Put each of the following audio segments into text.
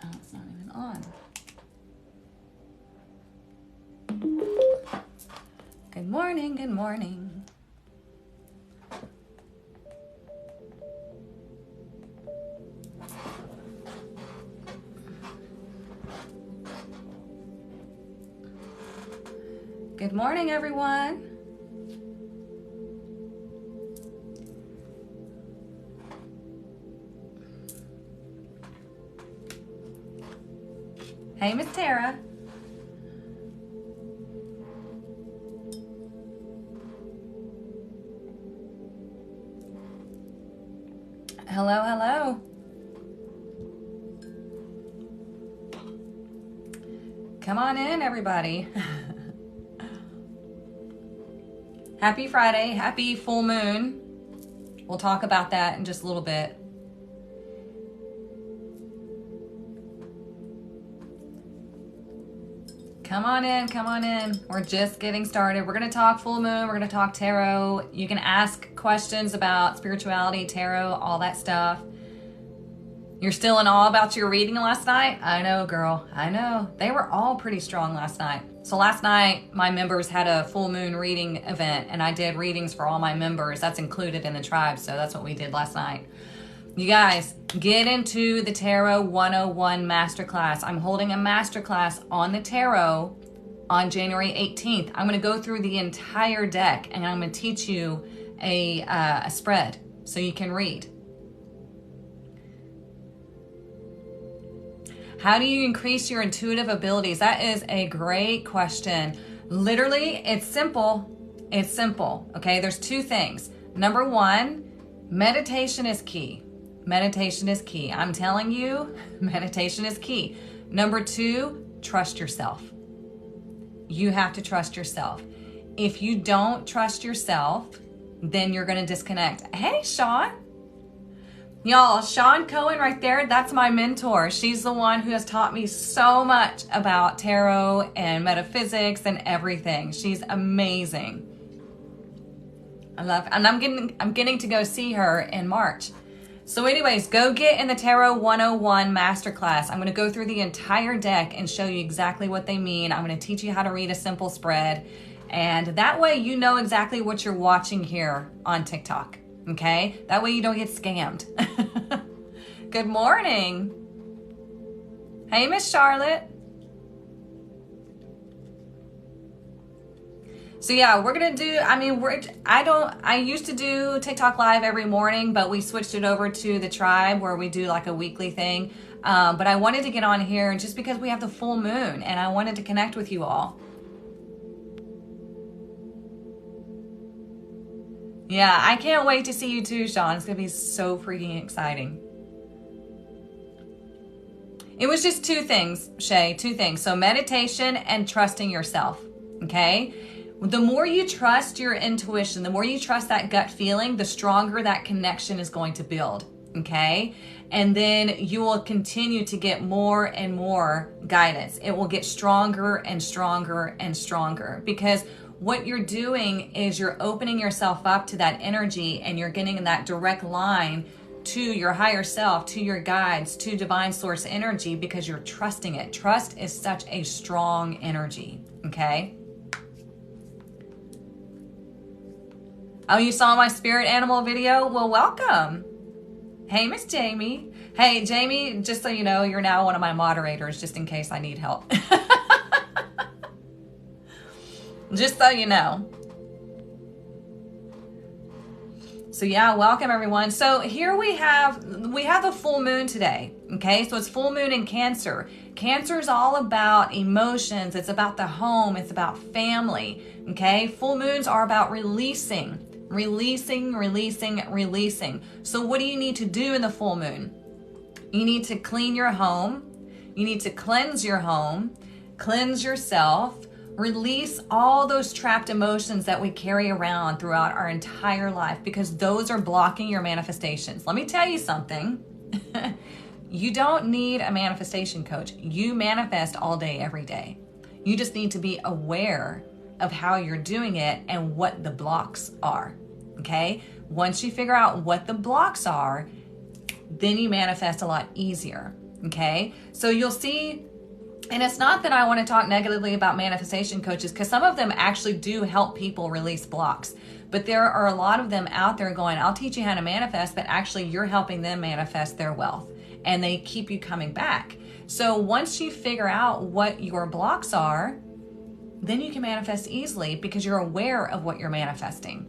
Oh, it's not even on. Good morning, good morning. Good morning, everyone. Hey, Miss Tara. Hello, hello. Come on in, everybody. Happy Friday, happy full moon. We'll talk about that in just a little bit. Come on in, come on in. We're just getting started. We're going to talk full moon. We're going to talk tarot. You can ask questions about spirituality, tarot, all that stuff. You're still in awe about your reading last night? I know, girl. I know. They were all pretty strong last night. So last night, my members had a full moon reading event, and I did readings for all my members. That's included in the tribe, so that's what we did last night. You guys, get into the Tarot 101 Masterclass. I'm holding a masterclass on the tarot on January 18th. I'm going to go through the entire deck, and I'm going to teach you a spread so you can read. How do you increase your intuitive abilities? That is a great question. Literally, it's simple. It's simple, okay? There's two things. Number one, meditation is key. Meditation is key. I'm telling you, meditation is key. Number two, trust yourself. You have to trust yourself. If you don't trust yourself, then you're going to disconnect. Hey, Sean. Y'all, Sean Cohen right there, that's my mentor. She's the one who has taught me so much about tarot and metaphysics and everything. She's amazing. I love, and I'm getting to go see her in March. So anyways, go get in the Tarot 101 Masterclass. I'm going to go through the entire deck and show you exactly what they mean. I'm going to teach you how to read a simple spread. And that way you know exactly what you're watching here on TikTok. Okay? That way you don't get scammed. Good morning. Hey, Miss Charlotte. So yeah, we're going to do, I used to do TikTok live every morning, but we switched it over to the tribe where we do like a weekly thing. But I wanted to get on here just because we have the full moon and I wanted to connect with you all. Yeah, I can't wait to see you too, Sean. It's going to be so freaking exciting. It was just two things, Shay, two things. So meditation and trusting yourself, okay? The more you trust your intuition, the more you trust that gut feeling, the stronger that connection is going to build, okay? And then you will continue to get more and more guidance. It will get stronger and stronger and stronger because what you're doing is you're opening yourself up to that energy and you're getting that direct line to your higher self, to your guides, to divine source energy because you're trusting it. Trust is such a strong energy, okay? Oh, you saw my spirit animal video? Well, welcome. Hey, Miss Jamie. Hey, Jamie, just so you know, you're now one of my moderators just in case I need help. Just so you know. So yeah, welcome everyone. So here we have a full moon today. Okay, so it's full moon in Cancer. Cancer is all about emotions. It's about the home. It's about family. Okay, full moons are about releasing. So what do you need to do in the full moon? You need to clean your home. You need to cleanse your home, cleanse yourself, release all those trapped emotions that we carry around throughout our entire life because those are blocking your manifestations. Let me tell you something. You don't need a manifestation coach. You manifest all day, every day. You just need to be aware of how you're doing it and what the blocks are, okay? Once you figure out what the blocks are, then you manifest a lot easier, Okay, so you'll see, and it's not that I want to talk negatively about manifestation coaches, because some of them actually do help people release blocks. But there are a lot of them out there going, I'll teach you how to manifest, but actually you're helping them manifest their wealth, and they keep you coming back. So once you figure out what your blocks are, then you can manifest easily because you're aware of what you're manifesting.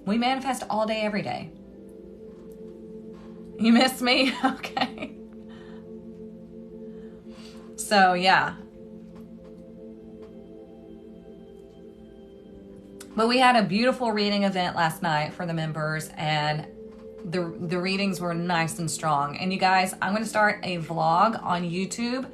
We manifest all day, every day. You missed me? Okay. So yeah. But we had a beautiful reading event last night for the members, and the readings were nice and strong. And you guys, I'm going to start a vlog on YouTube.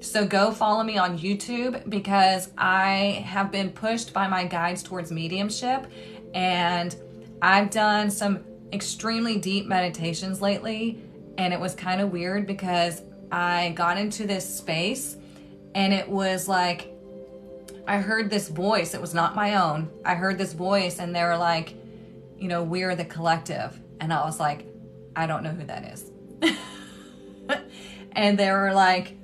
So go follow me on YouTube, because I have been pushed by my guides towards mediumship, and I've done some extremely deep meditations lately, and it was kind of weird because I got into this space and it was like I heard this voice. It was not my own. I heard this voice, and they were like, you know, we're the collective. And I was like, I don't know who that is. And they were like,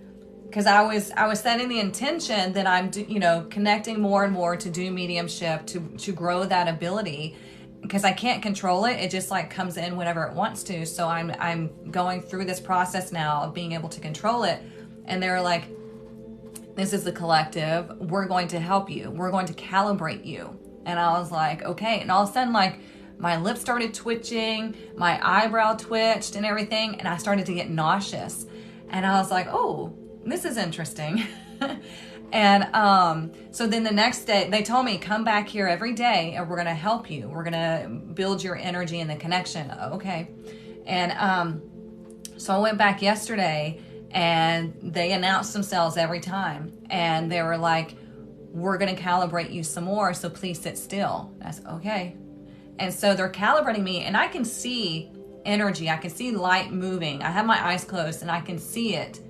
because I was setting the intention that I'm, you know, connecting more and more to do mediumship, to grow that ability, because I can't control it. It just like comes in whenever it wants to. So I'm going through this process now of being able to control it. And they're like, this is the collective. We're going to help you. We're going to calibrate you. And I was like, okay. And all of a sudden, like, my lips started twitching, my eyebrow twitched and everything, and I started to get nauseous. And I was like, oh, this is interesting. And so then the next day, they told me, come back here every day and we're going to help you. We're going to build your energy and the connection. Okay. And so I went back yesterday, and they announced themselves every time. And they were like, we're going to calibrate you some more, so please sit still. I said, okay. And so they're calibrating me, and I can see energy. I can see light moving. I have my eyes closed and I can see it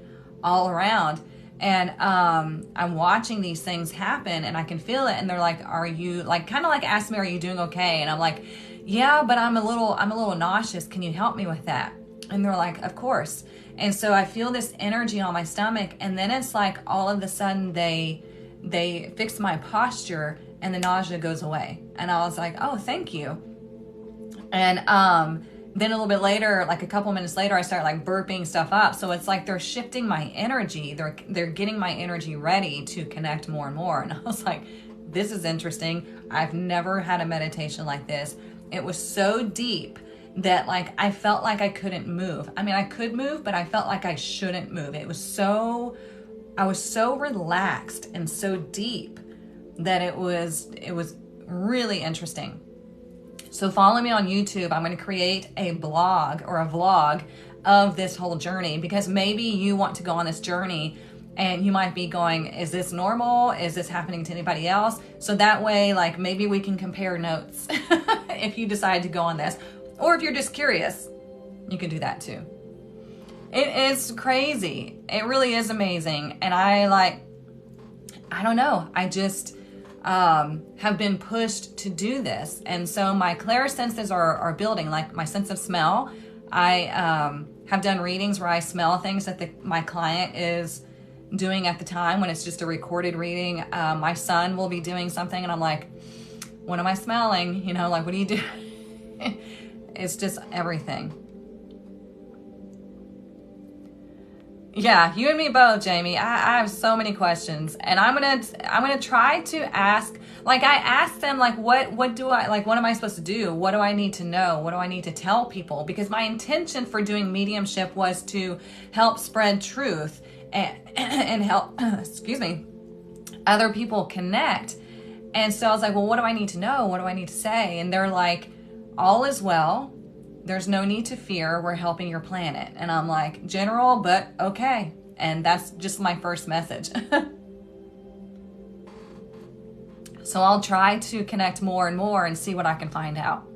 all around. And I'm watching these things happen, and I can feel it. And they're like, are you, like, kind of like ask me, are you doing okay? And I'm like, yeah, but I'm a little nauseous. Can you help me with that? And they're like, of course. And so I feel this energy on my stomach, and then it's like all of a sudden they fix my posture and the nausea goes away. And I was like, oh, thank you. And then a little bit later, like a couple minutes later, I start like burping stuff up. So it's like they're shifting my energy. They're getting my energy ready to connect more and more. And I was like, this is interesting. I've never had a meditation like this. It was so deep that like I felt like I couldn't move. I mean, I could move, but I felt like I shouldn't move. I was so relaxed and so deep that it was really interesting. So follow me on YouTube. I'm going to create a blog or a vlog of this whole journey, because maybe you want to go on this journey and you might be going, is this normal? Is this happening to anybody else? So that way, like, maybe we can compare notes if you decide to go on this. Or if you're just curious, you can do that too. It is crazy. It really is amazing. And I don't know. I just have been pushed to do this. And so my clairsenses are building, like my sense of smell. I have done readings where I smell things that my client is doing at the time when it's just a recorded reading. My son will be doing something and I'm like, what am I smelling? You know, like, what do you do? It's just everything. Yeah, you and me both, Jamie. I have so many questions, and I'm gonna try to ask. Like, I asked them, like, what do I, like, what am I supposed to do? What do I need to know? What do I need to tell people? Because my intention for doing mediumship was to help spread truth and help, excuse me, other people connect. And so I was like, well, what do I need to know? What do I need to say? And they're like, all is well. There's no need to fear. We're helping your planet. And I'm like, general, but okay. And that's just my first message. So I'll try to connect more and more and see what I can find out.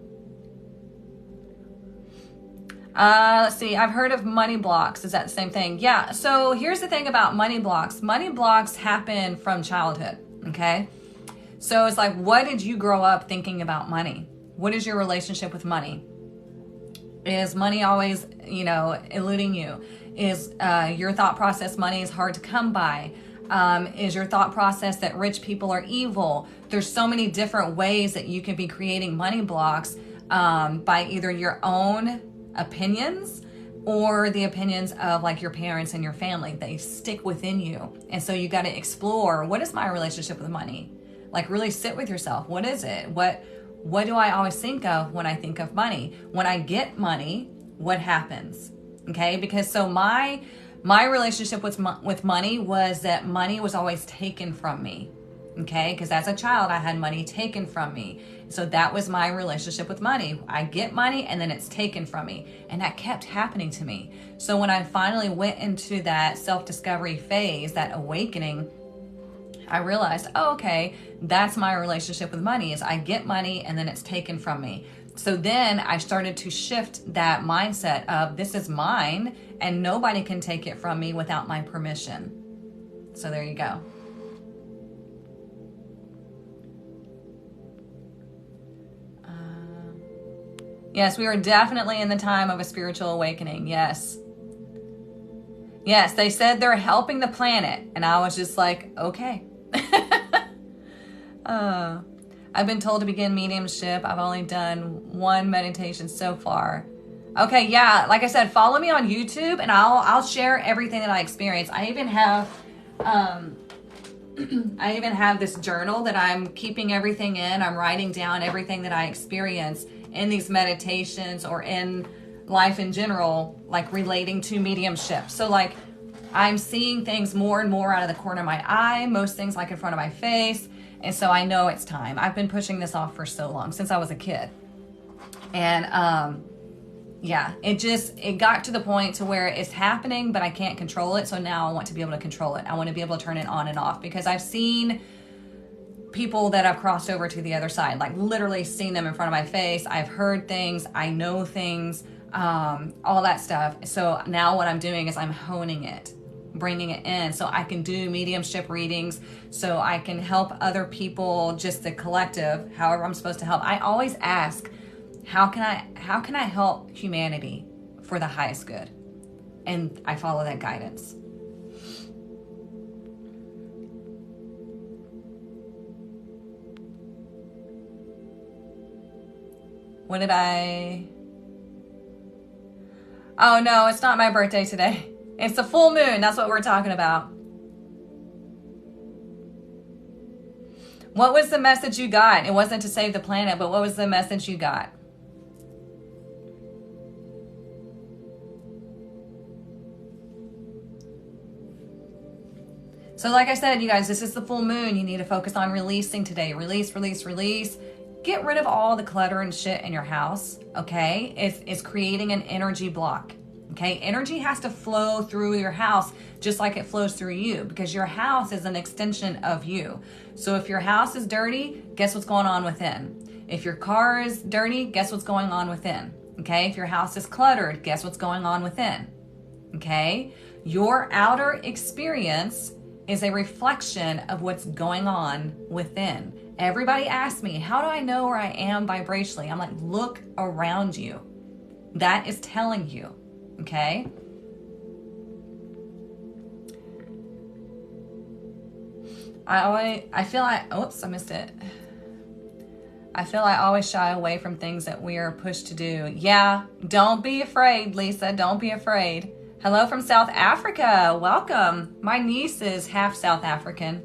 Let's see. I've heard of money blocks. Is that the same thing? Yeah. So here's the thing about money blocks. Money blocks happen from childhood. Okay. So it's like, what did you grow up thinking about money? What is your relationship with money? Is money always, eluding you? Is your thought process money is hard to come by? Is your thought process that rich people are evil? There's so many different ways that you can be creating money blocks by either your own opinions or the opinions of like your parents and your family. They stick within you. And so you got to explore, what is my relationship with money? Like really sit with yourself. What is it? What do I always think of when I think of money? When I get money, what happens? Okay, because so my relationship with money was that money was always taken from me. Okay, because as a child, I had money taken from me. So that was my relationship with money. I get money and then it's taken from me. And that kept happening to me. So when I finally went into that self-discovery phase, that awakening, I realized, oh, okay, that's my relationship with money, is I get money and then it's taken from me. So then I started to shift that mindset of this is mine and nobody can take it from me without my permission. So there you go. Yes, we are definitely in the time of a spiritual awakening. Yes. Yes, they said they're helping the planet. And I was just like, okay. I've been told to begin mediumship. I've only done one meditation so far. Okay, yeah, like I said, follow me on YouTube and I'll share everything that I experience. I even have this journal that I'm keeping everything in. I'm writing down everything that I experience in these meditations or in life in general, like relating to mediumship. So like I'm seeing things more and more out of the corner of my eye, most things like in front of my face. And so I know it's time. I've been pushing this off for so long, since I was a kid. And yeah, it got to the point to where it's happening, but I can't control it. So now I want to be able to control it. I want to be able to turn it on and off, because I've seen people that have crossed over to the other side, like literally seen them in front of my face. I've heard things, I know things, all that stuff. So now what I'm doing is I'm honing it, bringing it in so I can do mediumship readings, so I can help other people, just the collective, however I'm supposed to help. I always ask, how can I help humanity for the highest good? And I follow that guidance. What did I... Oh no, it's not my birthday today. It's the full moon. That's what we're talking about. What was the message you got? It wasn't to save the planet, but what was the message you got? So like I said, you guys, this is the full moon. You need to focus on releasing today. Release, release, release. Get rid of all the clutter and shit in your house, okay? It's creating an energy block, okay? Energy has to flow through your house just like it flows through you, because your house is an extension of you. So if your house is dirty, guess what's going on within? If your car is dirty, guess what's going on within, okay? If your house is cluttered, guess what's going on within, okay? Your outer experience is a reflection of what's going on within. Everybody asks me, how do I know where I am vibrationally? I'm like, look around you. That is telling you, okay? I feel like, oops, I missed it. I feel I always shy away from things that we are pushed to do. Yeah, don't be afraid, Lisa, don't be afraid. Hello from South Africa, welcome. My niece is half South African.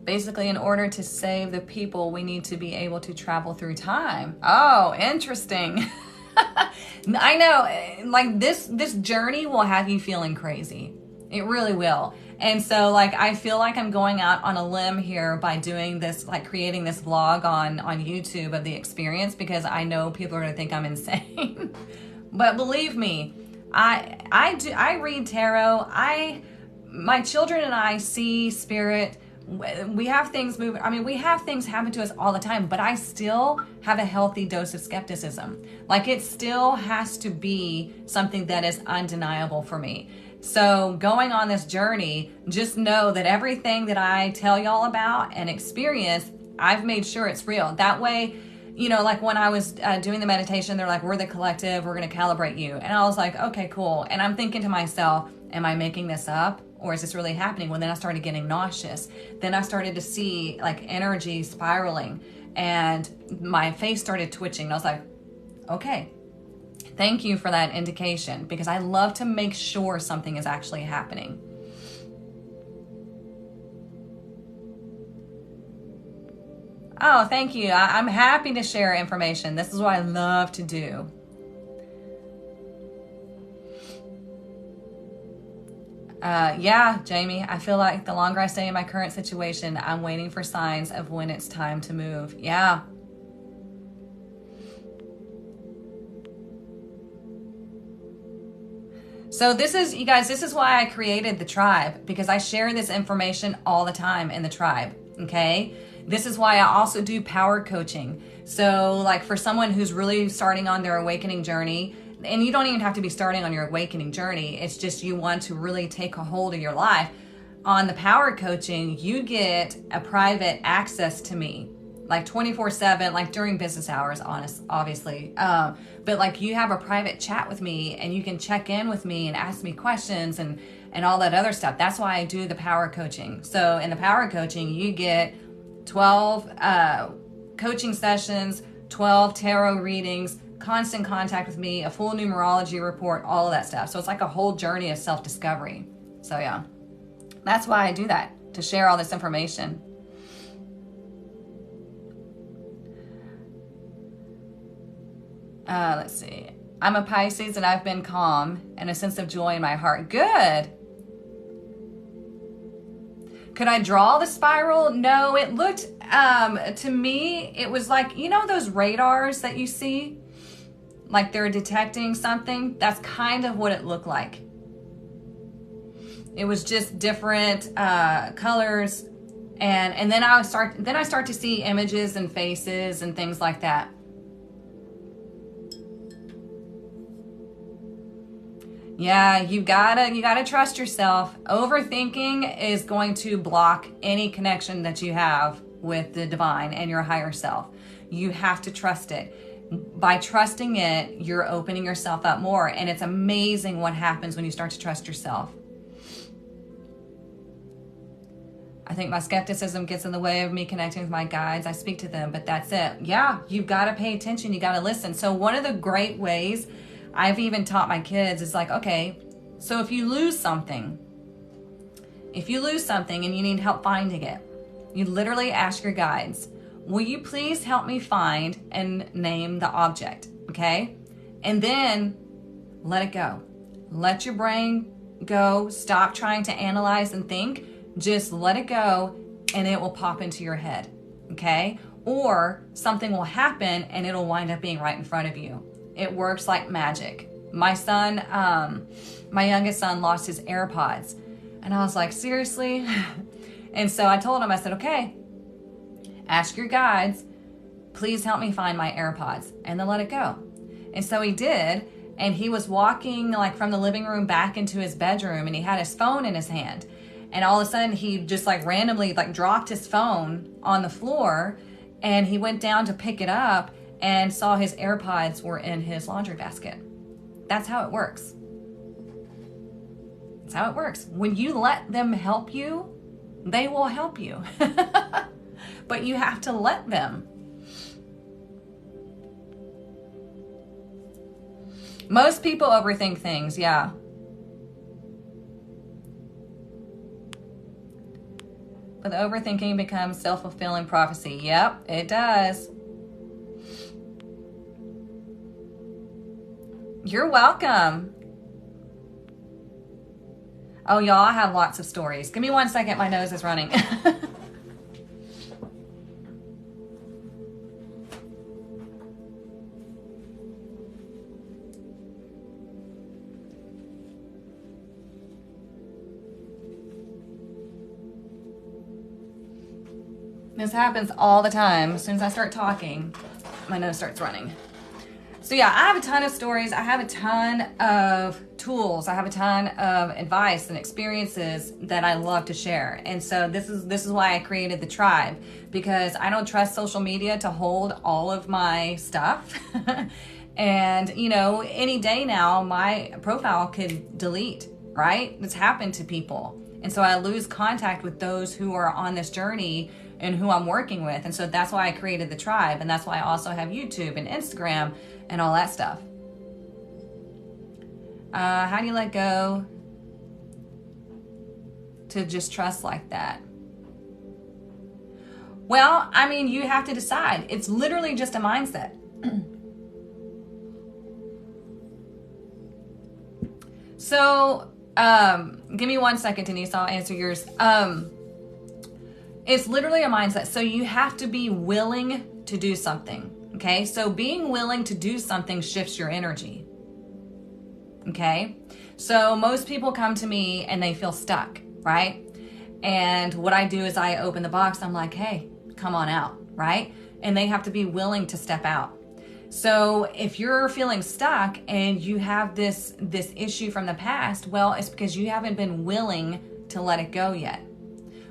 Basically, in order to save the people, we need to be able to travel through time. Oh, interesting. I know, like this journey will have you feeling crazy. It really will. And so like, I feel like I'm going out on a limb here by doing this, like creating this vlog on YouTube of the experience, because I know people are gonna think I'm insane. But believe me, I read tarot. My children and I see spirit. We have things moving. I mean, we have things happen to us all the time, but I still have a healthy dose of skepticism. Like it still has to be something that is undeniable for me. So going on this journey, just know that everything that I tell y'all about and experience, I've made sure it's real. That way, you know, like when I was doing the meditation, they're like, we're the collective, we're going to calibrate you. And I was like, okay, cool. And I'm thinking to myself, am I making this up? Or is this really happening? Well, then I started getting nauseous. Then I started to see like energy spiraling and my face started twitching. And I was like, okay, thank you for that indication, because I love to make sure something is actually happening. Oh, thank you. I'm happy to share information. This is what I love to do. Yeah, Jamie, I feel like the longer I stay in my current situation, I'm waiting for signs of when it's time to move. Yeah. So this is, you guys, this is why I created the tribe, because I share this information all the time in the tribe, okay? This is why I also do power coaching. So like for someone who's really starting on their awakening journey, and you don't even have to be starting on your awakening journey, it's just you want to really take a hold of your life. On the power coaching, you get a private access to me, like 24/7, like during business hours, obviously. But like you have a private chat with me and you can check in with me and ask me questions and all that other stuff. That's why I do the power coaching. So in the power coaching, you get 12 coaching sessions, 12 tarot readings, constant contact with me, a full numerology report, all of that stuff. So it's like a whole journey of self-discovery. So yeah, that's why I do that, to share all this information. Let's see. I'm a Pisces and I've been calm and a sense of joy in my heart. Good. Could I draw the spiral? No, it looked, to me, it was like, you know those radars that you see? Like they're detecting something? That's kind of what it looked like. It was just different colors, and then I start to see images and faces and things like that. Yeah, you gotta trust yourself. Overthinking is going to block any connection that you have with the divine and your higher self. You have to trust it. By trusting it, you're opening yourself up more, and it's amazing what happens when you start to trust yourself. I think my skepticism gets in the way of me connecting with my guides. I speak to them, but that's it. Yeah, you've got to pay attention. You got to listen. So one of the great ways I've even taught my kids is like, okay, so if you lose something and you need help finding it, you literally ask your guides, will you please help me find and name the object, okay? And then let it go. Let your brain go. Stop trying to analyze and think. Just let it go and it will pop into your head, okay? Or something will happen and it'll wind up being right in front of you. It works like magic. My son, my youngest son lost his AirPods. And I was like, seriously? And so I told him, I said, okay, ask your guides, please help me find my AirPods, and then let it go. And so he did, and he was walking like from the living room back into his bedroom, and he had his phone in his hand. And all of a sudden he just like randomly like dropped his phone on the floor, and he went down to pick it up and saw his AirPods were in his laundry basket. That's how it works. That's how it works. When you let them help you, they will help you. But you have to let them. Most people overthink things, yeah. But the overthinking becomes self-fulfilling prophecy. Yep, it does. You're welcome. Oh, y'all, I have lots of stories. Give me 1 second. My nose is running. This happens all the time. As soon as I start talking, my nose starts running. So yeah, I have a ton of stories. I have a ton of tools. I have a ton of advice and experiences that I love to share. And so this is why I created the tribe, because I don't trust social media to hold all of my stuff. And you know, any day now my profile could delete, right? It's happened to people. And so I lose contact with those who are on this journey and who I'm working with. And so that's why I created the tribe. And that's why I also have YouTube and Instagram and all that stuff. How do you let go to just trust like that? Well, I mean, you have to decide. It's literally just a mindset. So, give me 1 second, Denise. I'll answer yours. It's literally a mindset. So you have to be willing to do something. Okay. So being willing to do something shifts your energy. Okay. So most people come to me and they feel stuck, right? And what I do is I open the box. I'm like, hey, come on out, right? And they have to be willing to step out. So if you're feeling stuck and you have this issue from the past, well, it's because you haven't been willing to let it go yet.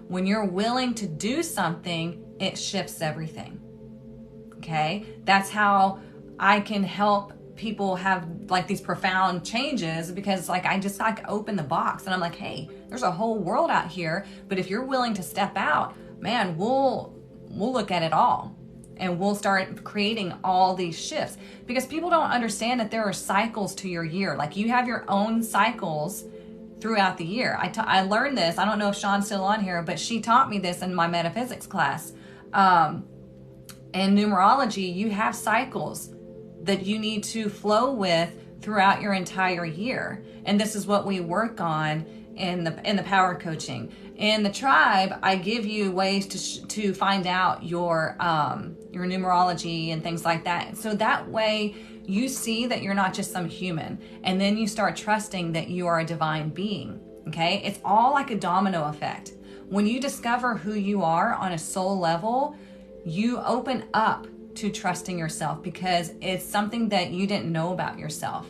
When you're willing to do something, it shifts everything. Okay? That's how I can help people have like these profound changes, because like I just like open the box and I'm like, hey, there's a whole world out here, but if you're willing to step out, man, we'll look at it all. And we'll start creating all these shifts, because people don't understand that there are cycles to your year. Like you have your own cycles throughout the year. I learned this. I don't know if Sean's still on here, but she taught me this in my metaphysics class. In numerology, you have cycles that you need to flow with throughout your entire year. And this is what we work on in the power coaching. In the tribe, I give you ways to find out your numerology and things like that. So that way you see that you're not just some human, and then you start trusting that you are a divine being. Okay? It's all like a domino effect. When you discover who you are on a soul level, you open up to trusting yourself, because it's something that you didn't know about yourself.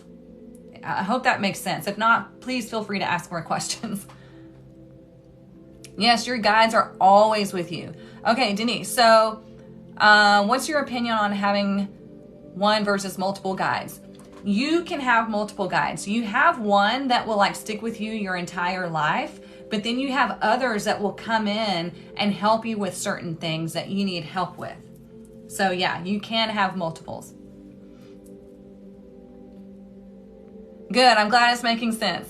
I hope that makes sense. If not, please feel free to ask more questions. Yes, your guides are always with you. Okay, Denise, so what's your opinion on having one versus multiple guides? You can have multiple guides. You have one that will like stick with you your entire life, but then you have others that will come in and help you with certain things that you need help with. So yeah, you can have multiples. Good, I'm glad it's making sense.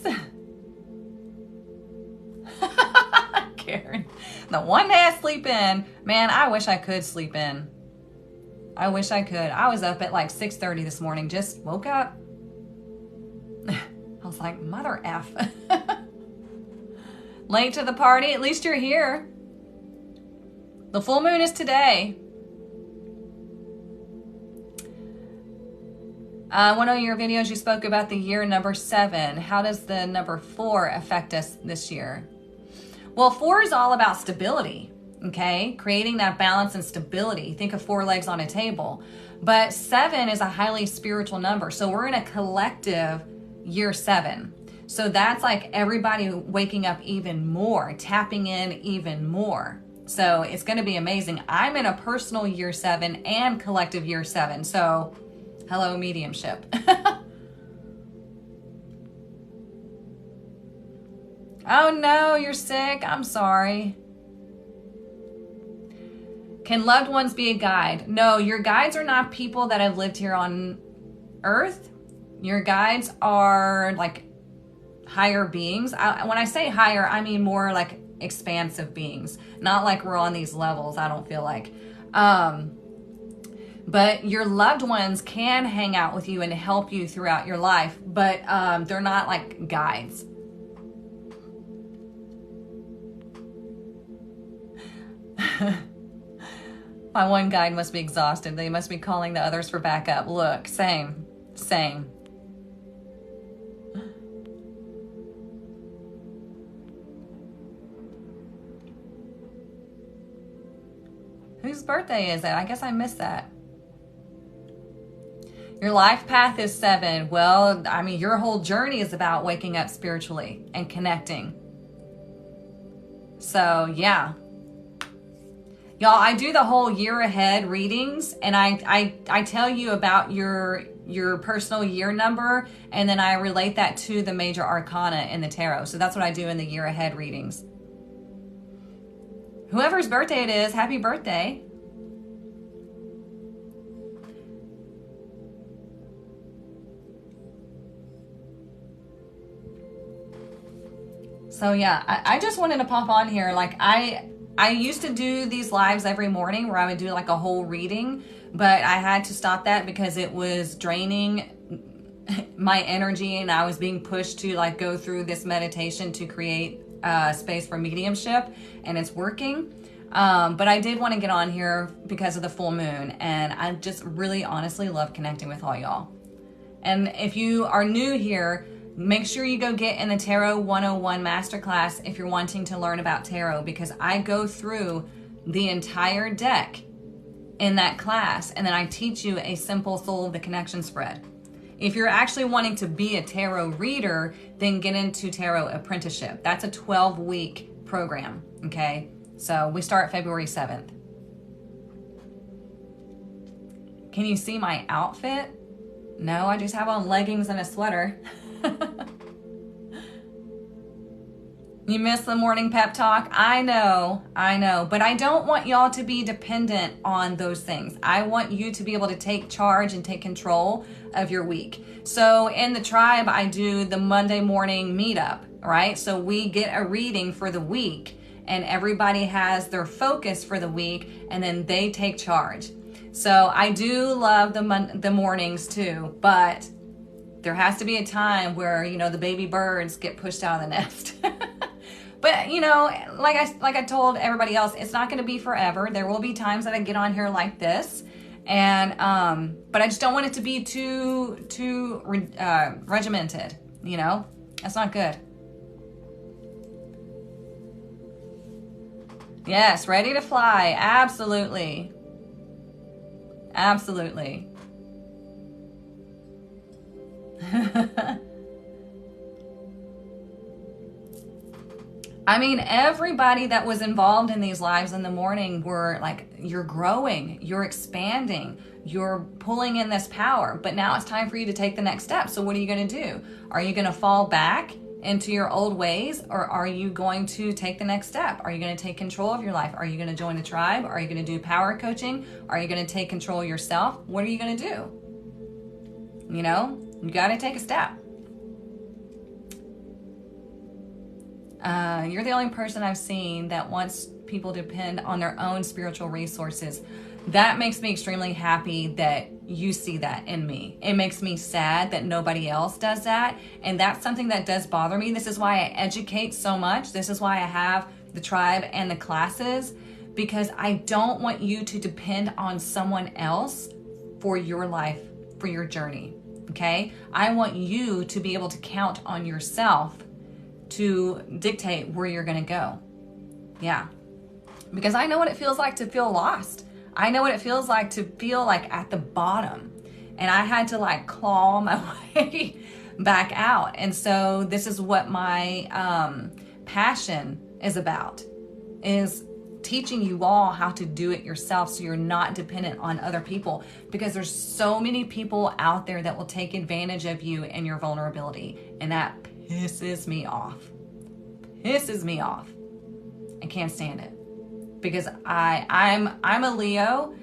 Karen, the one day I sleep in, man, I wish I could sleep in. I wish I could. I was up at like 6:30 this morning, just woke up. I was like, mother F. Late to the party, at least you're here. The full moon is today. One of your videos, you spoke about the year number 7. How does the number 4 affect us this year? Well, 4 is all about stability, okay? Creating that balance and stability. Think of 4 legs on a table. But 7 is a highly spiritual number. So we're in a collective year 7. So that's like everybody waking up even more, tapping in even more. So it's going to be amazing. I'm in a personal year 7 and collective year 7. So hello, mediumship. Oh no, you're sick. I'm sorry. Can loved ones be a guide? No, your guides are not people that have lived here on Earth. Your guides are like higher beings. When I say higher, I mean more like expansive beings. Not like we're on these levels, I don't feel like. But your loved ones can hang out with you and help you throughout your life, but they're not like guides. My one guide must be exhausted. They must be calling the others for backup. Look, same. Whose birthday is it? I guess I missed that. Your life path is 7. Well, I mean, your whole journey is about waking up spiritually and connecting. So, yeah. Y'all, I do the whole year ahead readings, and I tell you about your personal year number, and then I relate that to the major arcana in the tarot. So that's what I do in the year ahead readings. Whoever's birthday it is, happy birthday. So yeah, I just wanted to pop on here. Like I used to do these lives every morning where I would do like a whole reading, but I had to stop that because it was draining my energy, and I was being pushed to like go through this meditation to create space for mediumship, and it's working. But I did want to get on here because of the full moon, and I just really honestly love connecting with all y'all. And if you are new here, make sure you go get in the Tarot 101 Masterclass if you're wanting to learn about tarot, because I go through the entire deck in that class, and then I teach you a simple Soul of the Connection spread. If you're actually wanting to be a tarot reader, then get into Tarot Apprenticeship. That's a 12-week program, okay? So we start February 7th. Can you see my outfit? No, I just have on leggings and a sweater. You miss the morning pep talk? I know, but I don't want y'all to be dependent on those things. I want you to be able to take charge and take control of your week. So in the tribe, I do the Monday morning meetup, right? So we get a reading for the week, and everybody has their focus for the week, and then they take charge. So I do love the mornings too, but there has to be a time where, you know, the baby birds get pushed out of the nest. But, you know, like I told everybody else, it's not going to be forever. There will be times that I get on here like this, and but I just don't want it to be too regimented. You know, that's not good. Yes, ready to fly. Absolutely. Absolutely. I mean, everybody that was involved in these lives in the morning were like, you're growing, you're expanding, you're pulling in this power, but now it's time for you to take the next step. So what are you going to do? Are you going to fall back into your old ways, or are you going to take the next step? Are you going to take control of your life? Are you going to join a tribe? Are you going to do power coaching? Are you going to take control of yourself? What are you going to do? You know, you got to take a step. You're the only person I've seen that wants people to depend on their own spiritual resources. That makes me extremely happy that you see that in me. It makes me sad that nobody else does that. And that's something that does bother me. This is why I educate so much. This is why I have the tribe and the classes, because I don't want you to depend on someone else for your life, for your journey. Okay? I want you to be able to count on yourself to dictate where you're going to go. Yeah. Because I know what it feels like to feel lost. I know what it feels like to feel like at the bottom. And I had to like claw my way back out. And so this is what my passion is about, is teaching you all how to do it yourself so you're not dependent on other people, because there's so many people out there that will take advantage of you and your vulnerability. And that pisses me off. Pisses me off. I can't stand it. Because I'm a Leo.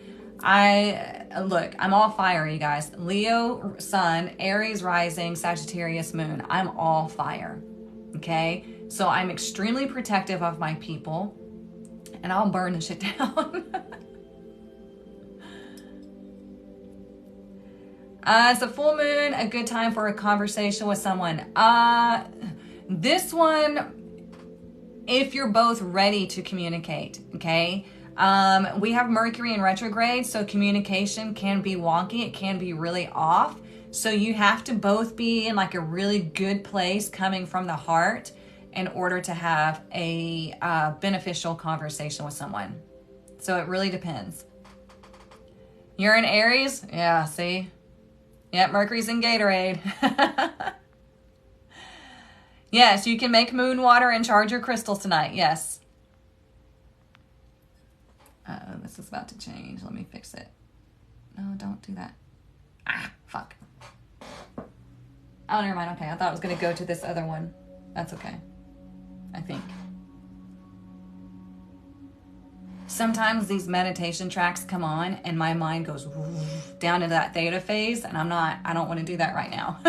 Look, I'm all fire, you guys. Leo sun, Aries rising, Sagittarius moon. I'm all fire. Okay? So I'm extremely protective of my people, and I'll burn the shit down. It's a full moon, a good time for a conversation with someone. This one, if you're both ready to communicate, okay? We have Mercury in retrograde, so communication can be wonky. It can be really off. So you have to both be in like a really good place coming from the heart in order to have a beneficial conversation with someone. So it really depends. You're in Aries? Yeah, see? Yep, Mercury's in Gatorade. Yes, you can make moon water and charge your crystals tonight. Yes. Uh-oh, this is about to change. Let me fix it. No, don't do that. Ah, fuck. Oh, never mind. Okay, I thought it was going to go to this other one. That's okay. I think. Sometimes these meditation tracks come on and my mind goes down into that theta phase, and I don't want to do that right now.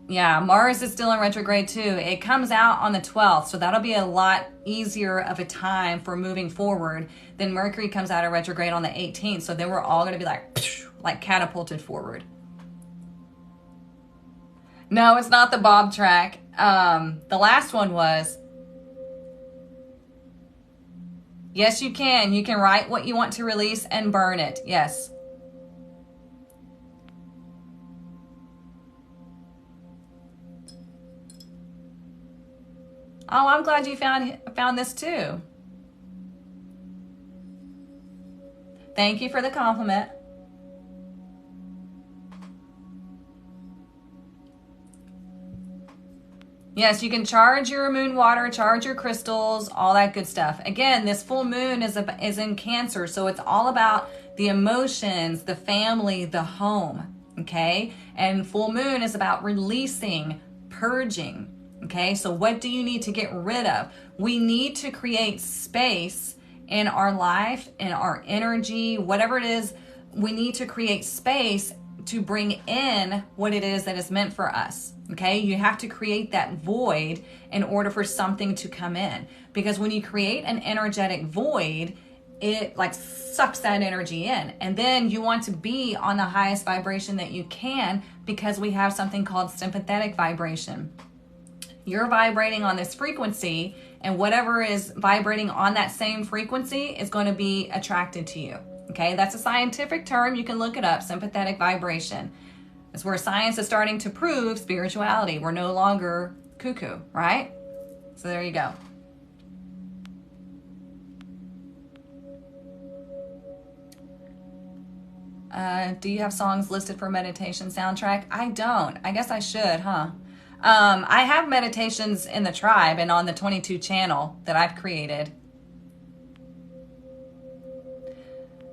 Yeah, Mars is still in retrograde too. It comes out on the 12th, so that'll be a lot easier of a time for moving forward. Then Mercury comes out of retrograde on the 18th, so then we're all going to be like catapulted forward. No, it's not the Bob track. The last one was. Yes, you can. You can write what you want to release and burn it. Yes. Oh, I'm glad you found this too. Thank you for the compliment. Yes, you can charge your moon water, charge your crystals, all that good stuff. Again, this full moon is in Cancer, so it's all about the emotions, the family, the home, okay? And full moon is about releasing, purging. Okay, so what do you need to get rid of? We need to create space in our life, in our energy, whatever it is. We need to create space to bring in what it is that is meant for us. Okay, you have to create that void in order for something to come in. Because when you create an energetic void, it like sucks that energy in. And then you want to be on the highest vibration that you can, because we have something called sympathetic vibration. You're vibrating on this frequency, and whatever is vibrating on that same frequency is going to be attracted to you. Okay, that's a scientific term. You can look it up, sympathetic vibration. It's where science is starting to prove spirituality. We're no longer cuckoo, right? So there you go. Do you have songs listed for meditation soundtrack? I don't. I guess I should, huh? I have meditations in the tribe and on the 22 channel that I've created.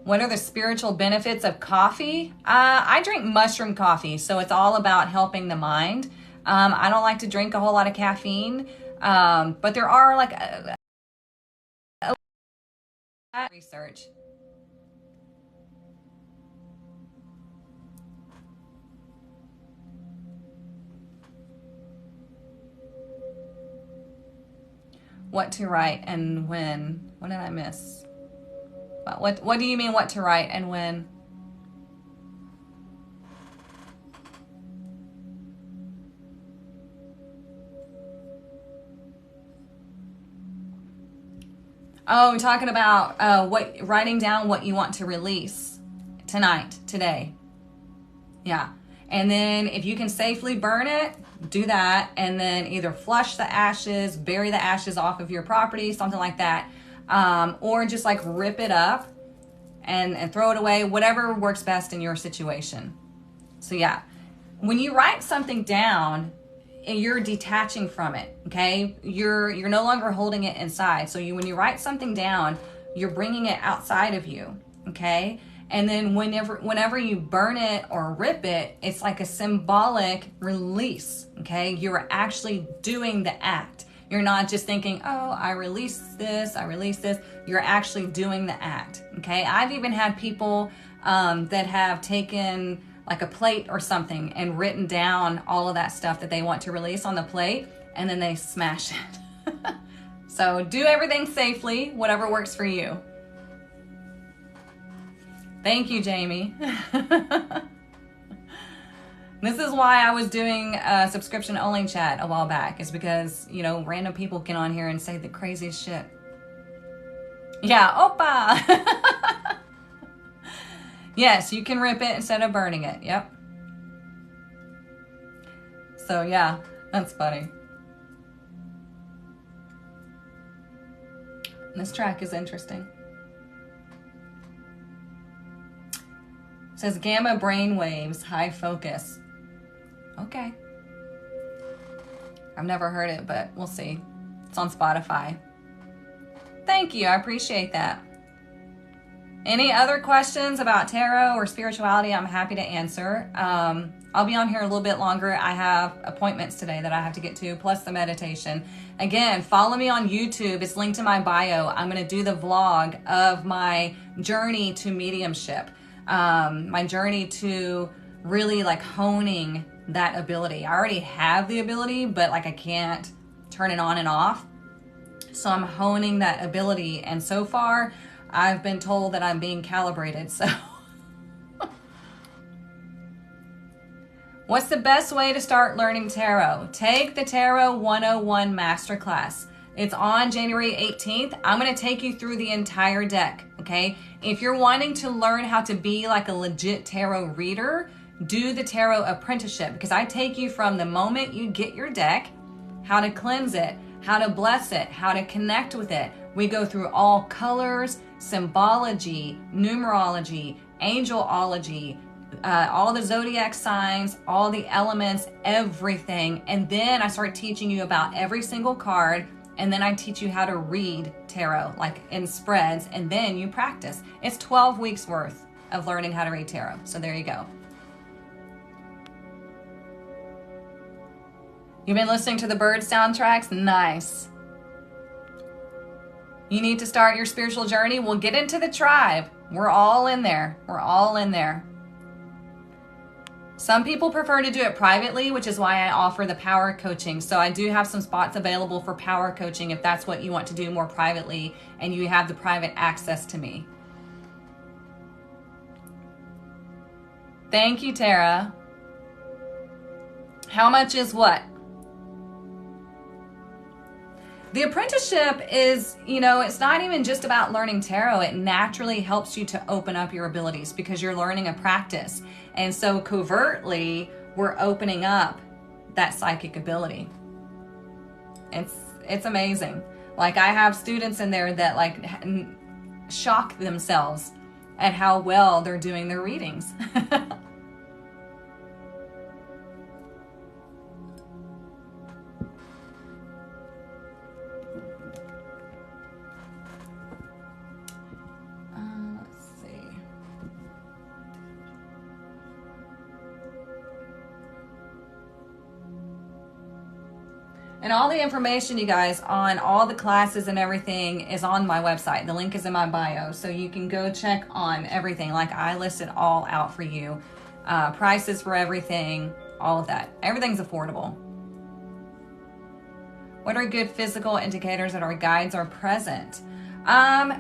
What are the spiritual benefits of coffee? I drink mushroom coffee, so it's all about helping the mind. I don't like to drink a whole lot of caffeine, but there are like research. What to write and when? What did I miss? What do you mean what to write and when? Oh, we're talking about writing down what you want to release today. Yeah. And then if you can safely burn it, do that, and then either flush the ashes, bury the ashes off of your property, something like that, or just like rip it up and throw it away, whatever works best in your situation. So yeah, when you write something down, you're detaching from it, okay? You're no longer holding it inside. So when you write something down, you're bringing it outside of you, okay? And then whenever you burn it or rip it, it's like a symbolic release, okay? You're actually doing the act. You're not just thinking, oh, I release this. You're actually doing the act, okay? I've even had people that have taken like a plate or something and written down all of that stuff that they want to release on the plate, and then they smash it. So do everything safely, whatever works for you. Thank you, Jamie. This is why I was doing a subscription only chat a while back, is because, you know, random people get on here and say the craziest shit. Yeah, Opa! Yes, you can rip it instead of burning it. Yep. So yeah, that's funny. This track is interesting. It says gamma brain waves, high focus. Okay. I've never heard it, but we'll see. It's on Spotify. Thank you. I appreciate that. Any other questions about tarot or spirituality, I'm happy to answer. I'll be on here a little bit longer. I have appointments today that I have to get to, plus the meditation. Again, follow me on YouTube. It's linked in my bio. I'm going to do the vlog of my journey to mediumship, my journey to really like honing that ability. I already have the ability, but like I can't turn it on and off. So I'm honing that ability. And so far, I've been told that I'm being calibrated. So what's the best way to start learning tarot? Take the Tarot 101 Masterclass. It's on January 18th. I'm going to take you through the entire deck, okay? If you're wanting to learn how to be like a legit tarot reader, do the Tarot Apprenticeship, because I take you from the moment you get your deck, how to cleanse it, how to bless it, how to connect with it. We go through all colors, symbology, numerology, angelology, all the zodiac signs, all the elements, everything. And then I start teaching you about every single card. And then I teach you how to read tarot, like in spreads. And then you practice. It's 12 weeks worth of learning how to read tarot. So there you go. You've been listening to the bird soundtracks? Nice. You need to start your spiritual journey? Well, get into the tribe. We're all in there. We're all in there. Some people prefer to do it privately, which is why I offer the power coaching. So I do have some spots available for power coaching if that's what you want to do more privately and you have the private access to me. Thank you, Tara. How much is what? The apprenticeship is, it's not even just about learning tarot. It naturally helps you to open up your abilities because you're learning a practice. And so covertly, we're opening up that psychic ability. It's amazing. Like I have students in there that like shock themselves at how well they're doing their readings. And all the information, you guys, on all the classes and everything is on my website. The link is in my bio. So you can go check on everything. Like I list it all out for you. Prices for everything, all of that. Everything's affordable. What are good physical indicators that our guides are present? I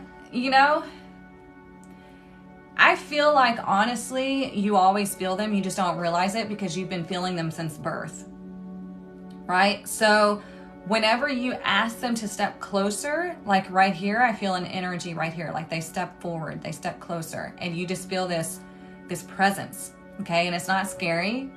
feel like, honestly, you always feel them. You just don't realize it because you've been feeling them since birth. Right? So whenever you ask them to step closer, like right here, I feel an energy right here. Like they step forward, they step closer, and you just feel this presence. Okay? And it's not scary.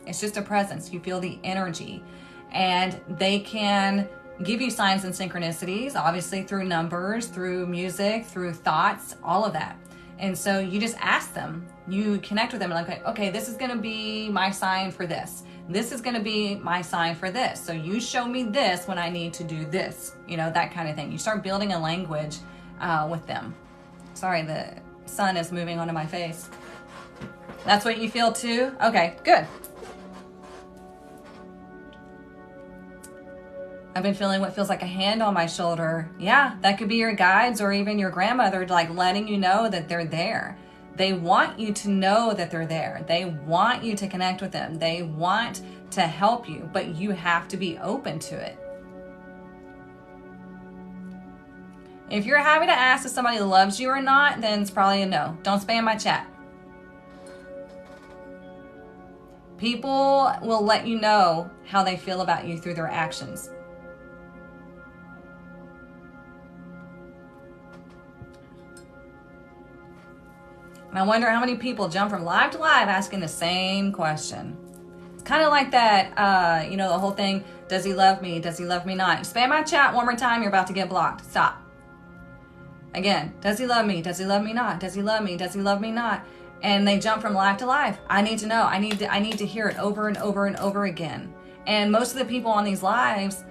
It's just a presence. You feel the energy. And they can give you signs and synchronicities, obviously through numbers, through music, through thoughts, all of that. And so you just ask them, you connect with them and like, okay, this is going to be my sign for this. This is going to be my sign for this. So you show me this when I need to do this, that kind of thing. You start building a language with them. Sorry, the sun is moving onto my face. That's what you feel too? Okay, good. I've been feeling what feels like a hand on my shoulder. Yeah, that could be your guides or even your grandmother, like letting you know that they're there. They want you to know that they're there. They want you to connect with them. They want to help you, but you have to be open to it. If you're having to ask if somebody loves you or not, then it's probably a no. Don't spam my chat. People will let you know how they feel about you through their actions. And I wonder how many people jump from live to live asking the same question. It's kind of like that, the whole thing, does he love me? Does he love me not? Spam my chat one more time, you're about to get blocked. Stop. Again, does he love me? Does he love me not? Does he love me? Does he love me not? and they jump from life to life. I need to know. I need to hear it over and over and over again. And most of the people on these lives,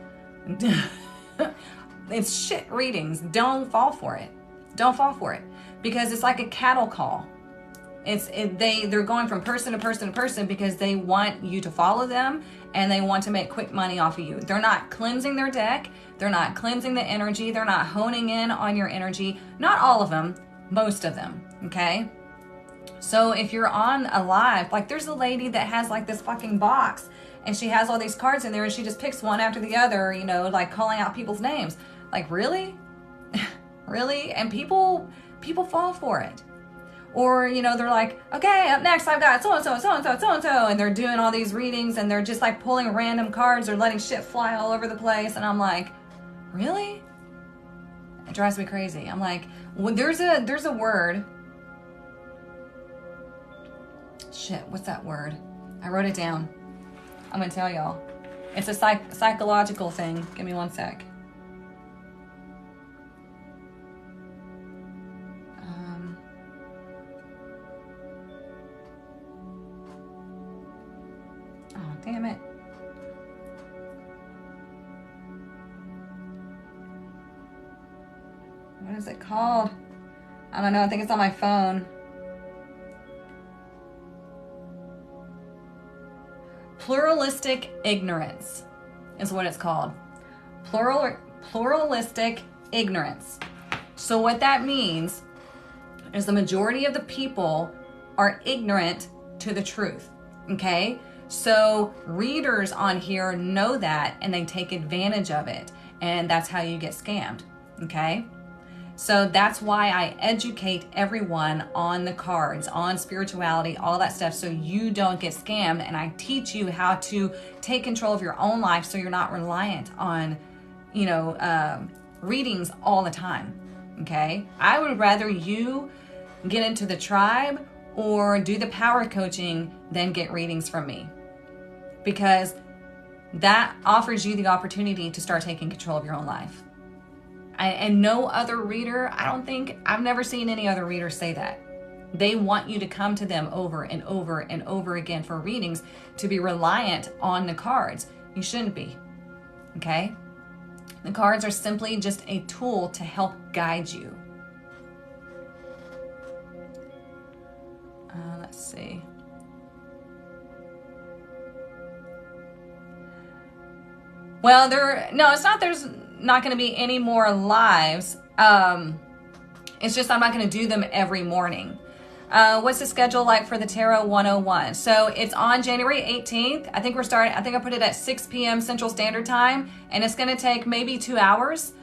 it's shit readings. Don't fall for it. Don't fall for it, because it's like a cattle call. They're going from person to person to person because they want you to follow them and they want to make quick money off of you. They're not cleansing their deck. They're not cleansing the energy. They're not honing in on your energy. Not all of them, most of them, okay? So if you're on a live, like there's a lady that has like this fucking box and she has all these cards in there and she just picks one after the other, you know, like calling out people's names. Like, really? Really? And people fall for it. Or, you know, they're like, okay, up next I've got so-and-so, so-and-so, so-and-so. And they're doing all these readings and they're just like pulling random cards or letting shit fly all over the place. And I'm like, really? It drives me crazy. I'm like, well, there's a word. Shit, what's that word? I wrote it down. I'm going to tell y'all. It's a psychological thing. Give me one sec. Damn it. What is it called? I don't know. I think it's on my phone. Pluralistic ignorance is what it's called. Pluralistic ignorance. So what that means is the majority of the people are ignorant to the truth. Okay? So readers on here know that and they take advantage of it. And that's how you get scammed. Okay? So that's why I educate everyone on the cards, on spirituality, all that stuff, so you don't get scammed. And I teach you how to take control of your own life so you're not reliant on, you know, readings all the time. Okay? I would rather you get into the tribe or do the power coaching than get readings from me. Because that offers you the opportunity to start taking control of your own life. And no other reader, I've never seen any other reader say that. They want you to come to them over and over and over again for readings to be reliant on the cards. You shouldn't be, okay? The cards are simply just a tool to help guide you. Let's see. Well, it's not, there's not going to be any more lives. It's just I'm not going to do them every morning. What's the schedule like for the Tarot 101? So it's on January 18th. I think I put it at 6 p.m. Central Standard Time, and it's going to take maybe 2 hours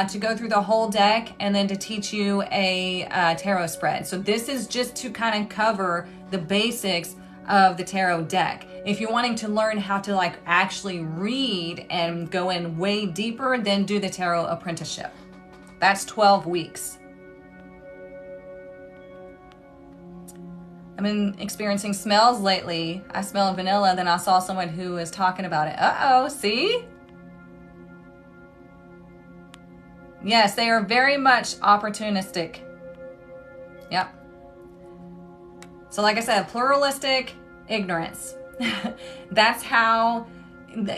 to go through the whole deck and then to teach you a tarot spread. So this is just to kind of cover the basics of the tarot deck. If you're wanting to learn how to like actually read and go in way deeper, then do the Tarot Apprenticeship. That's 12 weeks. I've been experiencing smells lately. I smelled vanilla, then I saw someone who was talking about it. Uh-oh, see? Yes, they are very much opportunistic. Yep. So like I said, pluralistic ignorance. That's how,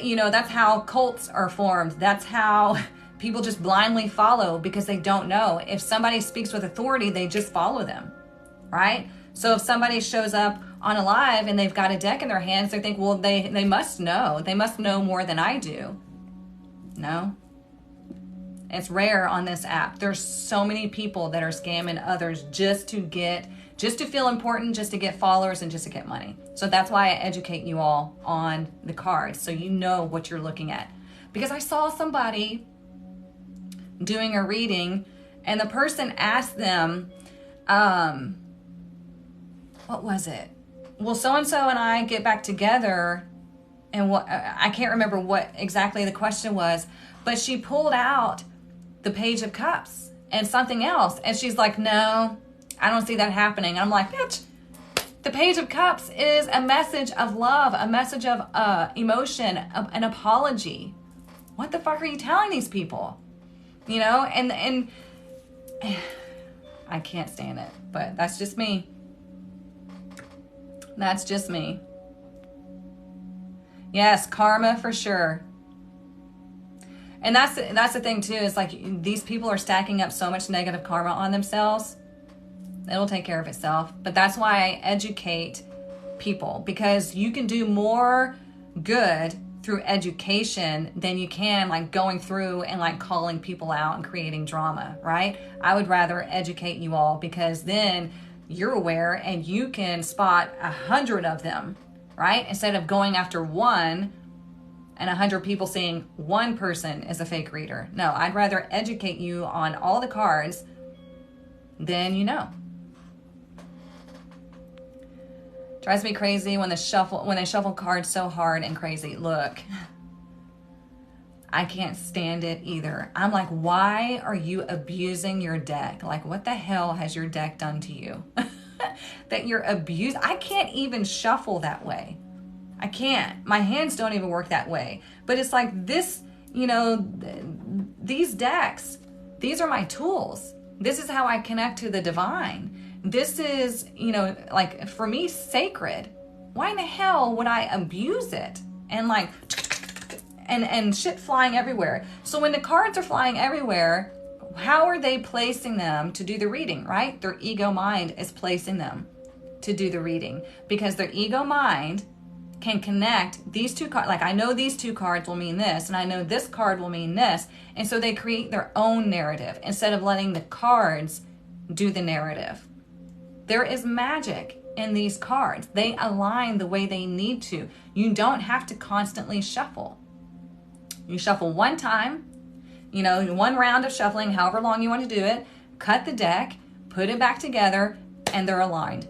you know, that's how cults are formed. That's how people just blindly follow because they don't know. If somebody speaks with authority, they just follow them, right? So if somebody shows up on a live and they've got a deck in their hands, they think, well, they must know. They must know more than I do. No. It's rare on this app. There's so many people that are scamming others just to feel important, just to get followers, and just to get money. So that's why I educate you all on the cards, so you know what you're looking at. Because I saw somebody doing a reading, and the person asked them, what was it? Well, so-and-so and I get back together, and I can't remember what exactly the question was, but she pulled out the Page of Cups and something else, and she's like, no, I don't see that happening. And I'm like, bitch, the Page of Cups is a message of love, a message of emotion, an apology. What the fuck are you telling these people? You know, and I can't stand it, but that's just me. That's just me. Yes, karma for sure. And that's the thing too, is like these people are stacking up so much negative karma on themselves. It'll take care of itself. But that's why I educate people, because you can do more good through education than you can like going through and like calling people out and creating drama, right? I would rather educate you all, because then you're aware and you can spot 100 of them, right? Instead of going after one and 100 people seeing one person is a fake reader. No, I'd rather educate you on all the cards than you know. Drives me crazy when they shuffle cards so hard and crazy. Look, I can't stand it either. I'm like, why are you abusing your deck? Like, what the hell has your deck done to you? That you're abused. I can't even shuffle that way. I can't. My hands don't even work that way. But it's like this, you know, these decks, these are my tools. This is how I connect to the divine. This is, you know, like for me, sacred. Why in the hell would I abuse it? And like, and shit flying everywhere. So when the cards are flying everywhere, how are they placing them to do the reading, right? Their ego mind is placing them to do the reading, because their ego mind can connect these two cards. Like, I know these two cards will mean this, and I know this card will mean this. And so they create their own narrative instead of letting the cards do the narrative. There is magic in these cards. They align the way they need to. You don't have to constantly shuffle. You shuffle one time, you know, one round of shuffling, however long you want to do it, cut the deck, put it back together, and they're aligned.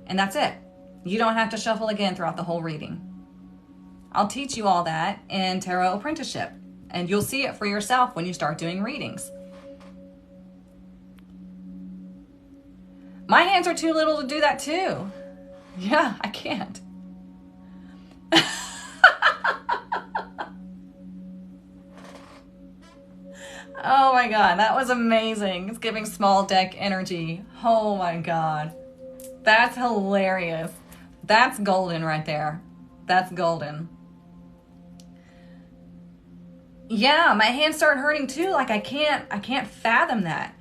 And that's it. You don't have to shuffle again throughout the whole reading. I'll teach you all that in Tarot Apprenticeship, and you'll see it for yourself when you start doing readings. My hands are too little to do that too. Yeah, I can't. Oh my God, that was amazing. It's giving small deck energy. Oh my God. That's hilarious. That's golden right there. That's golden. Yeah, my hands start hurting too. Like I can't fathom that.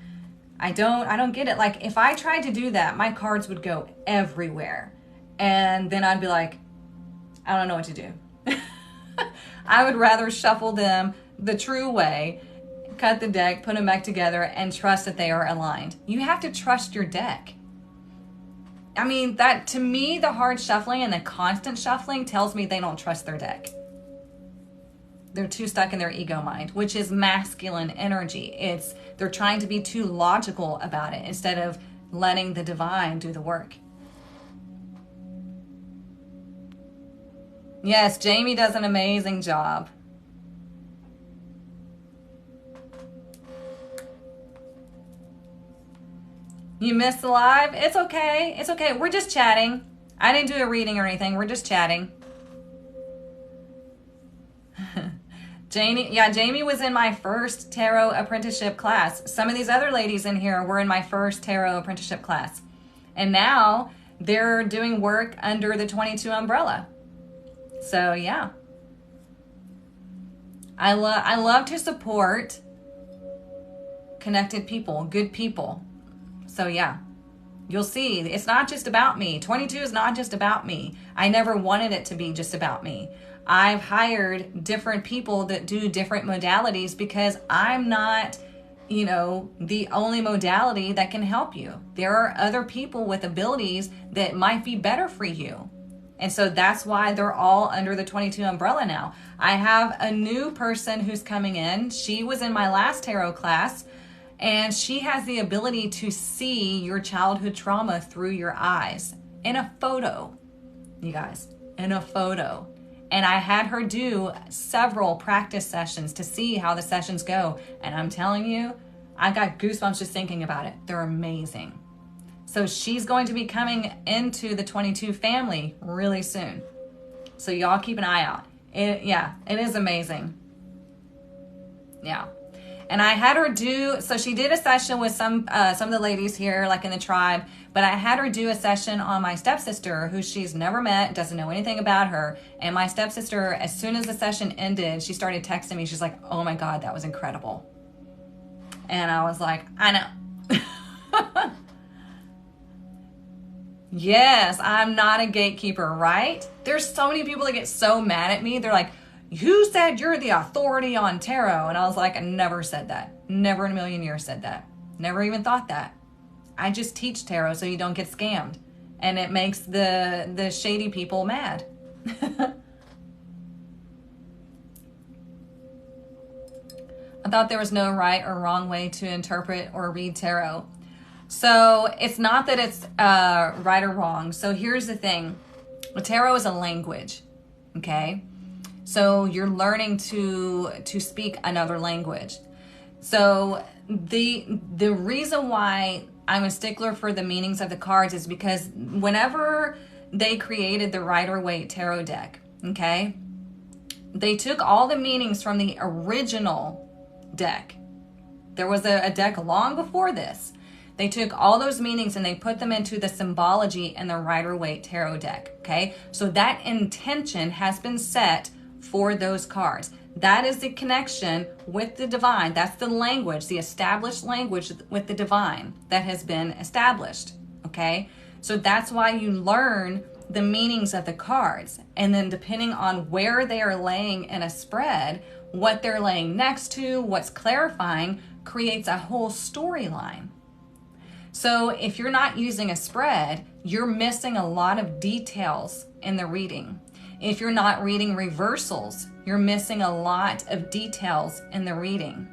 I don't get it. Like if I tried to do that, my cards would go everywhere. And then I'd be like, I don't know what to do. I would rather shuffle them the true way, cut the deck, put them back together, and trust that they are aligned. You have to trust your deck. I mean, that to me, the hard shuffling and the constant shuffling tells me they don't trust their deck. They're too stuck in their ego mind, which is masculine energy. They're trying to be too logical about it instead of letting the divine do the work. Yes, Jamie does an amazing job. You missed the live? It's okay. It's okay. We're just chatting. I didn't do a reading or anything. We're just chatting. Jamie was in my first Tarot Apprenticeship class. Some of these other ladies in here were in my first Tarot Apprenticeship class. And now they're doing work under the 22 umbrella. So yeah. I love to support connected people, good people. So yeah, you'll see, it's not just about me. 22 is not just about me. I never wanted it to be just about me. I've hired different people that do different modalities because I'm not, you know, the only modality that can help you. There are other people with abilities that might be better for you. And so that's why they're all under the 22 umbrella now. I have a new person who's coming in. She was in my last tarot class. And she has the ability to see your childhood trauma through your eyes in a photo, you guys, in a photo. And I had her do several practice sessions to see how the sessions go. And I'm telling you, I got goosebumps just thinking about it. They're amazing. So she's going to be coming into the 22 family really soon. So y'all keep an eye out. It is amazing. Yeah. And I had her do, so she did a session with some of the ladies here, like in the tribe, but I had her do a session on my stepsister, who she's never met, doesn't know anything about her. And my stepsister, as soon as the session ended, she started texting me. She's like, oh my God, that was incredible. And I was like, I know. Yes, I'm not a gatekeeper, right? There's so many people that get so mad at me. They're like, who said you're the authority on tarot? And I was like, I never said that. Never in a million years said that. Never even thought that. I just teach tarot so you don't get scammed. And it makes the shady people mad. I thought there was no right or wrong way to interpret or read tarot. So it's not that it's right or wrong. So here's the thing. Tarot is a language, okay? So you're learning to speak another language. So the reason why I'm a stickler for the meanings of the cards is because whenever they created the Rider-Waite tarot deck, okay, they took all the meanings from the original deck. There was a deck long before this. They took all those meanings and they put them into the symbology in the Rider-Waite tarot deck, okay? So that intention has been set for those cards. That is the connection with the divine. That's the language, the established language with the divine that has been established, okay? So that's why you learn the meanings of the cards. And then depending on where they are laying in a spread, what they're laying next to, what's clarifying, creates a whole storyline. So if you're not using a spread, you're missing a lot of details in the reading. If you're not reading reversals, you're missing a lot of details in the reading.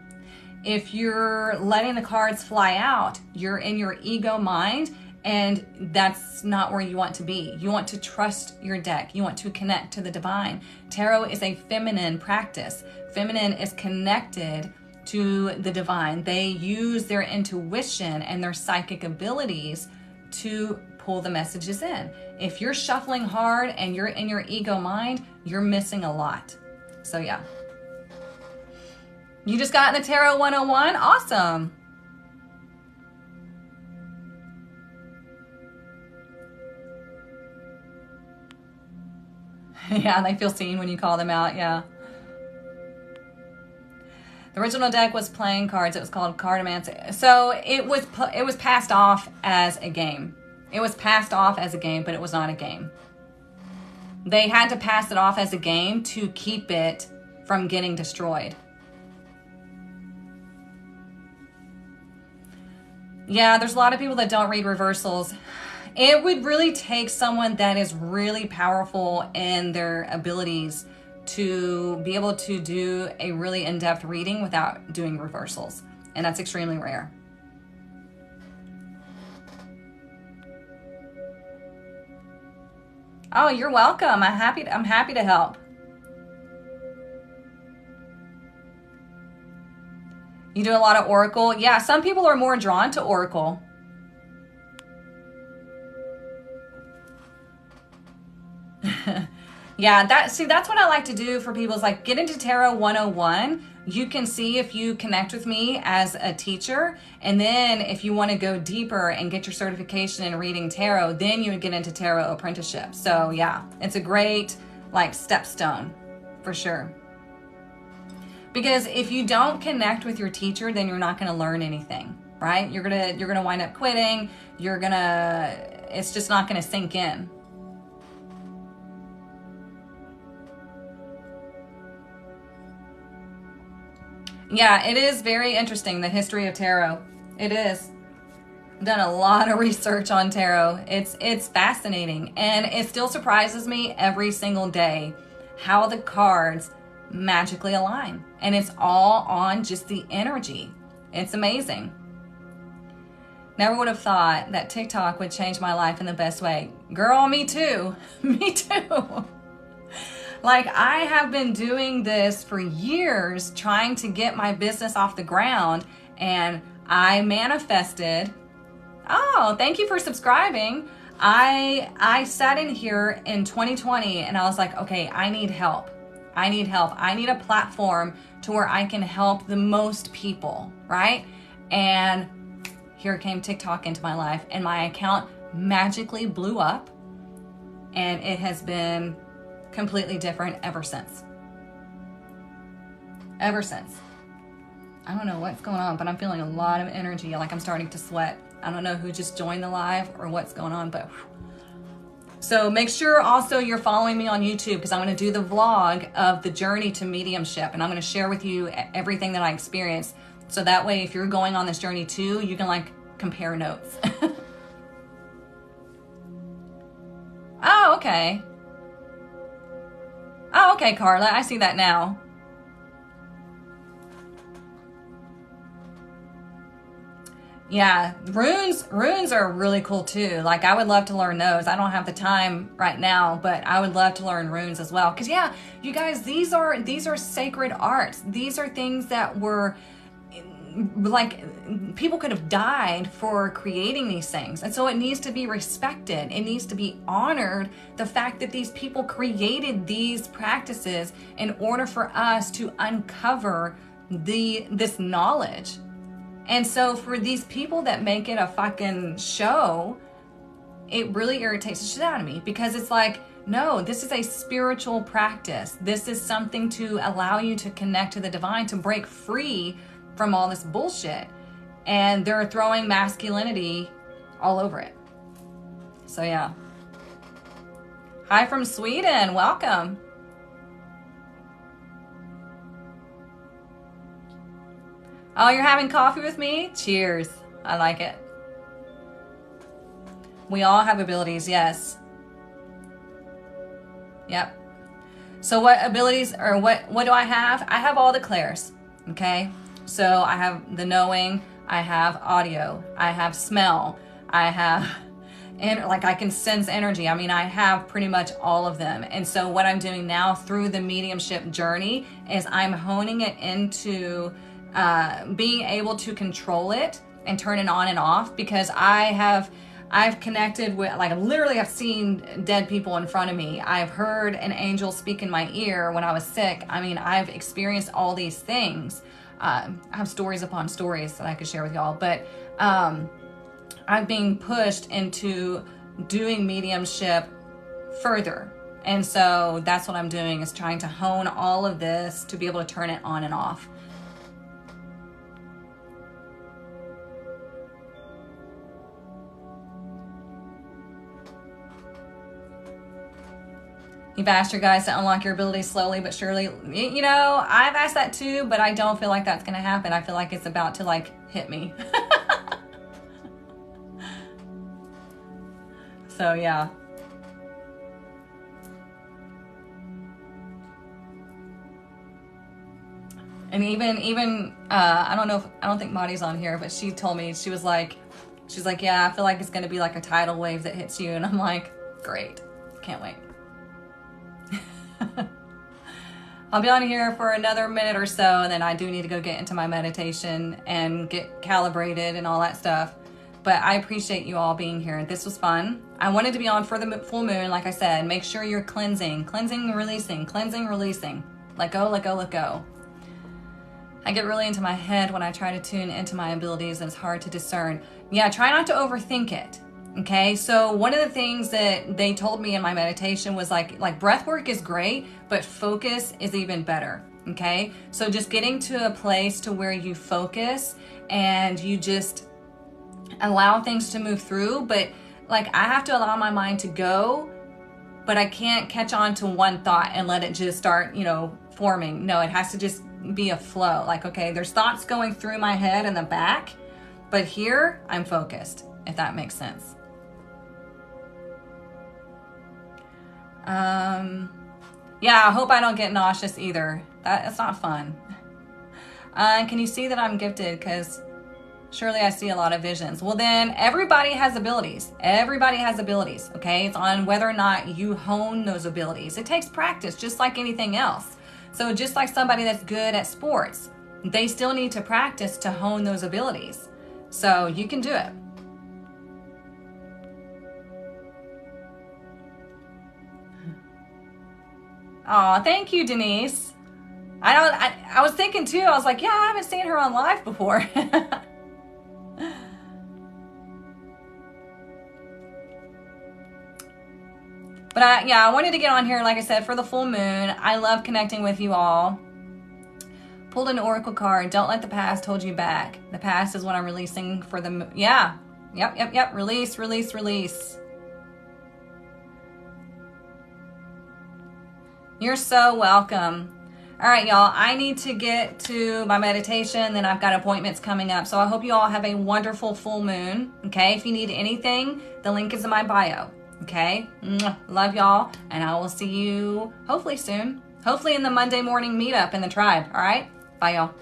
If you're letting the cards fly out, you're in your ego mind, and that's not where you want to be. You want to trust your deck. You want to connect to the divine. Tarot is a feminine practice. Feminine is connected to the divine. They use their intuition and their psychic abilities to pull the messages in. If you're shuffling hard and you're in your ego mind, you're missing a lot. So yeah. You just got in the Tarot 101? Awesome. Yeah, they feel seen when you call them out, yeah. The original deck was playing cards. It was called Cartomancy. So it was passed off as a game. It was passed off as a game, but it was not a game. They had to pass it off as a game to keep it from getting destroyed. Yeah, there's a lot of people that don't read reversals. It would really take someone that is really powerful in their abilities to be able to do a really in-depth reading without doing reversals. And that's extremely rare. Oh, you're welcome. I'm happy to help. You do a lot of Oracle? Yeah, some people are more drawn to Oracle. Yeah, that's what I like to do for people is like get into Tarot 101. You can see if you connect with me as a teacher. And then if you want to go deeper and get your certification in reading tarot, then you would get into Tarot Apprenticeship. So yeah, it's a great like stepstone for sure. Because if you don't connect with your teacher, then you're not going to learn anything, right? You're going to wind up quitting. It's just not going to sink in. Yeah, it is very interesting, the history of tarot. It is. I've done a lot of research on tarot. It's fascinating, and it still surprises me every single day how the cards magically align. And it's all on just the energy. It's amazing. Never would have thought that TikTok would change my life in the best way. Girl, me too. Me too. Like, I have been doing this for years, trying to get my business off the ground, and I manifested. Oh, thank you for subscribing. I sat in here in 2020 and I was like, okay, I need help. I need help. I need a platform to where I can help the most people, right? And here came TikTok into my life, and my account magically blew up, and it has been completely different ever since. Ever since. I don't know what's going on, but I'm feeling a lot of energy, like I'm starting to sweat. I don't know who just joined the live or what's going on, but so make sure also you're following me on YouTube, because I'm going to do the vlog of the journey to mediumship, and I'm going to share with you everything that I experienced. So that way, if you're going on this journey too, you can like compare notes. Oh, okay. Oh, okay, Carla, I see that now. Yeah, runes are really cool too. Like, I would love to learn those. I don't have the time right now, but I would love to learn runes as well. Because yeah, you guys, these are sacred arts. These are things that were like, people could have died for creating these things, and so it needs to be respected. It needs to be honored, the fact that these people created these practices in order for us to uncover this knowledge. And so for these people that make it a fucking show, it really irritates the shit out of me, because it's like, no, this is a spiritual practice. This is something to allow you to connect to the divine, to break free from all this bullshit. And they're throwing masculinity all over it. So yeah. Hi from Sweden, welcome. Oh, you're having coffee with me? Cheers. I like it. We all have abilities, yes. Yep. So what abilities, or what do I have? I have all the clairs, okay? So I have the knowing, I have audio, I have smell, I have, and like I can sense energy. I mean, I have pretty much all of them. And so what I'm doing now through the mediumship journey is I'm honing it into being able to control it and turn it on and off, because I've connected with, like, literally I've seen dead people in front of me. I've heard an angel speak in my ear when I was sick. I mean, I've experienced all these things. I have stories upon stories that I could share with y'all, but I'm being pushed into doing mediumship further. And so that's what I'm doing, is trying to hone all of this to be able to turn it on and off. You've asked your guys to unlock your abilities slowly but surely. You know, I've asked that too, but I don't feel like that's going to happen. I feel like it's about to, like, hit me. So, yeah. And even I don't think Maudie's on here, but she told me, she's like, yeah, I feel like it's going to be like a tidal wave that hits you. And I'm like, great. Can't wait. I'll be on here for another minute or so, and then I do need to go get into my meditation and get calibrated and all that stuff. But I appreciate you all being here. This was fun. I wanted to be on for the full moon, like I said. Make sure you're cleansing, releasing, cleansing, releasing. Let go, let go, let go. I get really into my head when I try to tune into my abilities, and it's hard to discern. Yeah, try not to overthink it. Okay, so one of the things that they told me in my meditation was like breath work is great, but focus is even better. Okay, so just getting to a place to where you focus and you just allow things to move through. But like, I have to allow my mind to go, but I can't catch on to one thought and let it just start, forming. No, it has to just be a flow. Like, okay, there's thoughts going through my head and the back, but here I'm focused, if that makes sense. Yeah, I hope I don't get nauseous either. That's not fun. Can you see that I'm gifted? Because surely I see a lot of visions. Well, then everybody has abilities. Everybody has abilities, okay? It's on whether or not you hone those abilities. It takes practice, just like anything else. So just like somebody that's good at sports, they still need to practice to hone those abilities. So you can do it. Oh, thank you, Denise. I was thinking too, I was like, yeah, I haven't seen her on live before. But I wanted to get on here, like I said, for the full moon. I love connecting with you all. Pulled an oracle card. Don't let the past hold you back. The past is what I'm releasing for the yeah. Yep. Release, release, release. You're so welcome. All right, y'all. I need to get to my meditation. Then I've got appointments coming up. So I hope you all have a wonderful full moon. Okay. If you need anything, the link is in my bio. Okay. Love y'all. And I will see you hopefully soon. Hopefully in the Monday morning meetup in the tribe. All right. Bye, y'all.